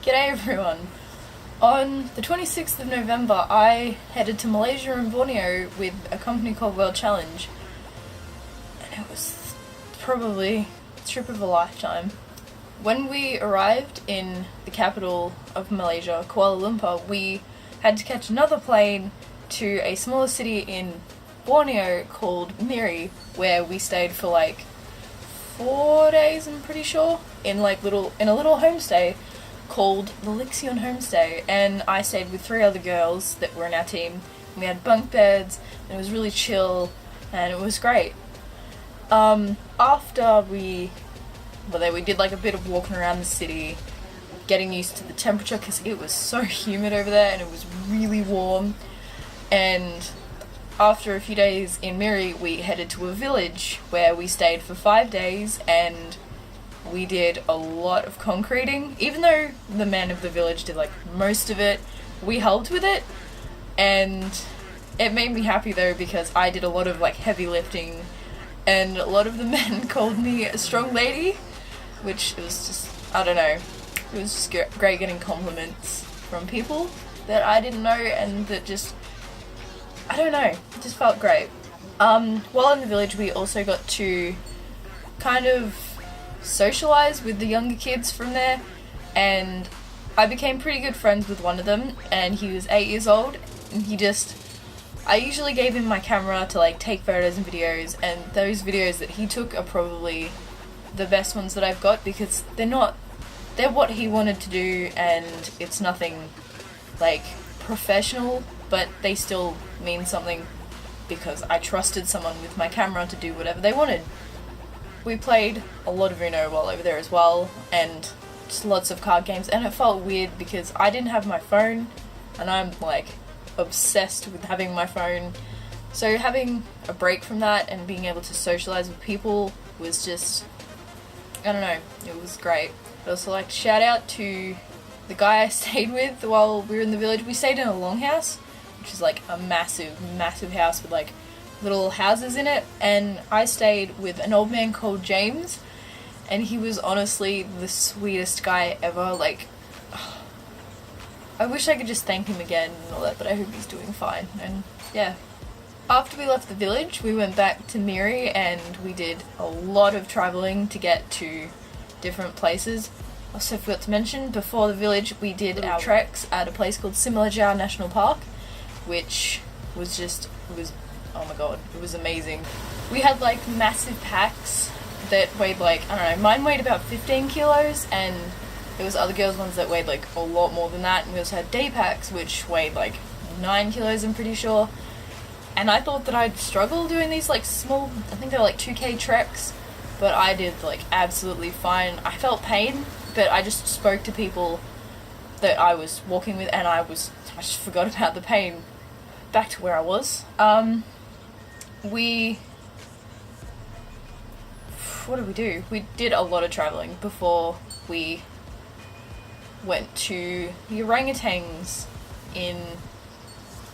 G'day everyone! On the 26th of November, I headed to Malaysia and Borneo with a company called World Challenge, and it was probably the trip of a lifetime. When we arrived in the capital of Malaysia, Kuala Lumpur, we had to catch another plane to a smaller city in Borneo called Miri, where we stayed for like 4 days, I'm pretty sure, in a little homestay called the Lixion Homestay, and I stayed with 3 other girls that were in our team. We had bunk beds, and it was really chill, and it was great. After we did like a bit of walking around the city, getting used to the temperature because it was so humid over there and it was really warm. And after a few days in Miri, we headed to a village where we stayed for 5 days, and we did a lot of concreting. Even though the men of the village did like most of it, we helped with it, and it made me happy though because I did a lot of like heavy lifting, and a lot of the men called me a strong lady, which was just, I don't know, it was just great getting compliments from people that I didn't know, and that just, I don't know, it just felt great. While in the village, we also got to kind of socialize with the younger kids from there, and I became pretty good friends with one of them, and he was 8 years old, and I usually gave him my camera to like take photos and videos, and those videos that he took are probably the best ones that I've got because they're what he wanted to do, and it's nothing like professional, but they still mean something because I trusted someone with my camera to do whatever they wanted. We played a lot of Uno while over there as well, and just lots of card games, and it felt weird because I didn't have my phone, and I'm like obsessed with having my phone. So having a break from that and being able to socialize with people was just, I don't know, it was great. I'd also like to shout out to the guy I stayed with while we were in the village. We stayed in a longhouse, which is like a massive, massive house with like little houses in it, and I stayed with an old man called James, and he was honestly the sweetest guy ever. Like, I wish I could just thank him again and all that, but I hope he's doing fine. And yeah, after we left the village, we went back to Miri, and we did a lot of travelling to get to different places. Also forgot to mention, before the village we did our treks at a place called Similajau National Park, which was oh my god, it was amazing. We had like massive packs that weighed like, I don't know, mine weighed about 15 kilos, and there was other girls' ones that weighed like a lot more than that, and we also had day packs which weighed like 9 kilos, I'm pretty sure. And I thought that I'd struggle doing these like small, I think they're like 2k treks, but I did like absolutely fine. I felt pain, but I just spoke to people that I was walking with, and I just forgot about the pain. Back to where I was. What did we do? We did a lot of travelling before we went to the orangutans in,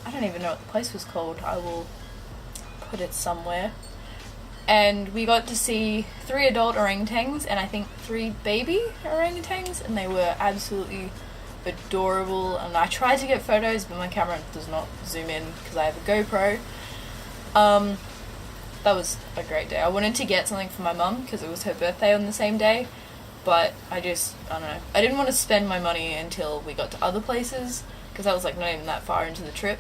I don't even know what the place was called, I will put it somewhere. And we got to see 3 adult orangutans and I think 3 baby orangutans, and they were absolutely adorable, and I tried to get photos but my camera does not zoom in because I have a GoPro. That was a great day. I wanted to get something for my mum because it was her birthday on the same day, but I don't know, I didn't want to spend my money until we got to other places because I was like not even that far into the trip.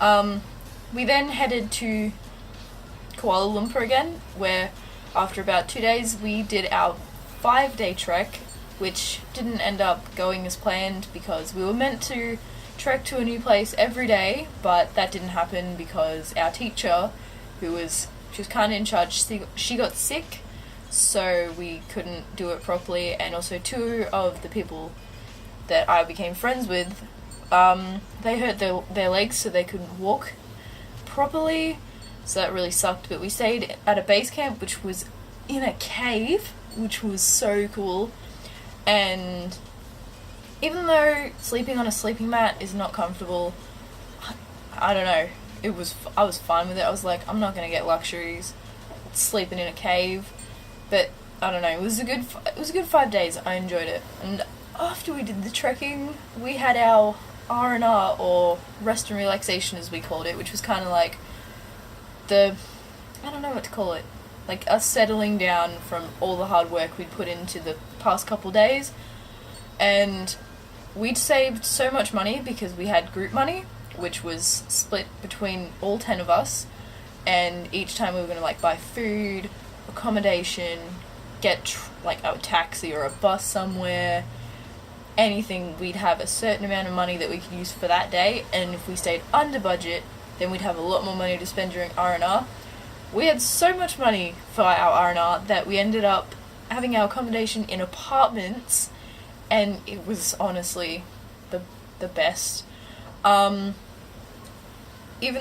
We then headed to Kuala Lumpur again, where after about 2 days we did our 5-day trek, which didn't end up going as planned because we were meant to trek to a new place every day, but that didn't happen because our teacher, she was kind of in charge, she got sick, so we couldn't do it properly, and also 2 of the people that I became friends with, they hurt their legs so they couldn't walk properly, so that really sucked. But we stayed at a base camp which was in a cave, which was so cool, and even though sleeping on a sleeping mat is not comfortable, I don't know, I was fine with it. I was like, I'm not gonna get luxuries sleeping in a cave, but I don't know, it was a good 5 days. I enjoyed it, and after we did the trekking, we had our R&R, or rest and relaxation as we called it, which was kind of like I don't know what to call it, like us settling down from all the hard work we'd put into the past couple days. And we'd saved so much money because we had group money, which was split between all 10 of us, and each time we were going to like buy food, accommodation, get like a taxi or a bus somewhere, anything, we'd have a certain amount of money that we could use for that day. And if we stayed under budget, then we'd have a lot more money to spend during R&R. We had so much money for our R&R that we ended up having our accommodation in apartments, and it was honestly the best. Even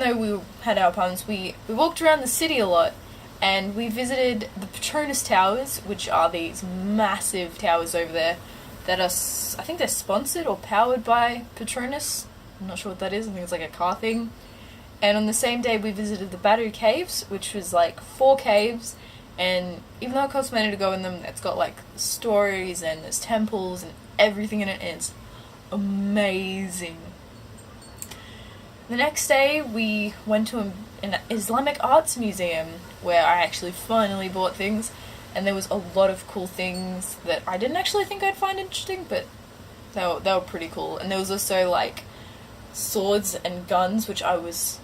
though we had our apartments, we walked around the city a lot, and we visited the Petronas Towers, which are these massive towers over there that are, I think they're sponsored or powered by Petronas. I'm not sure what that is. I think it's like a car thing. And on the same day we visited the Batu Caves, which was like 4 caves, and even though it costs money to go in them, it's got like stories and there's temples and everything in it, and it's amazing. The next day we went to an Islamic arts museum where I actually finally bought things, and there was a lot of cool things that I didn't actually think I'd find interesting, but they were pretty cool. And there was also like swords and guns, which I was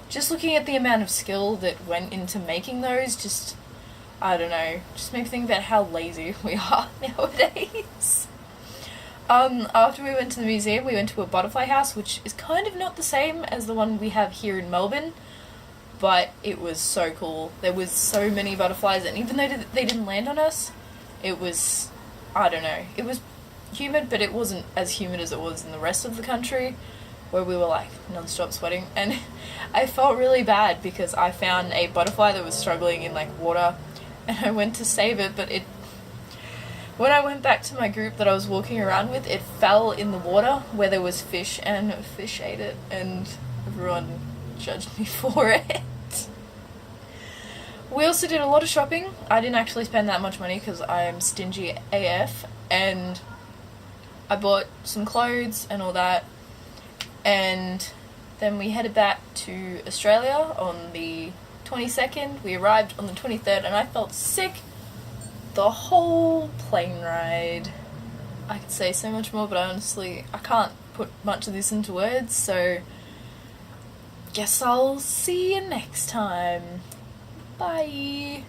just looking at the amount of skill that went into making those, just, I don't know, just made me think about how lazy we are nowadays. After we went to the museum, we went to a butterfly house, which is kind of not the same as the one we have here in Melbourne, but it was so cool. There was so many butterflies, and even though they didn't land on us, it was, I don't know, it was humid, but it wasn't as humid as it was in the rest of the country, where we were like non-stop sweating. And I felt really bad because I found a butterfly that was struggling in like water, and I went to save it, but when I went back to my group that I was walking around with, it fell in the water where there was fish, and a fish ate it, and everyone judged me for it. We also did a lot of shopping. I didn't actually spend that much money because I am stingy AF, and I bought some clothes and all that, and then we headed back to Australia on the 22nd. We arrived on the 23rd, and I felt sick the whole plane ride. I could say so much more, but honestly, I can't put much of this into words, so guess I'll see you next time. Bye!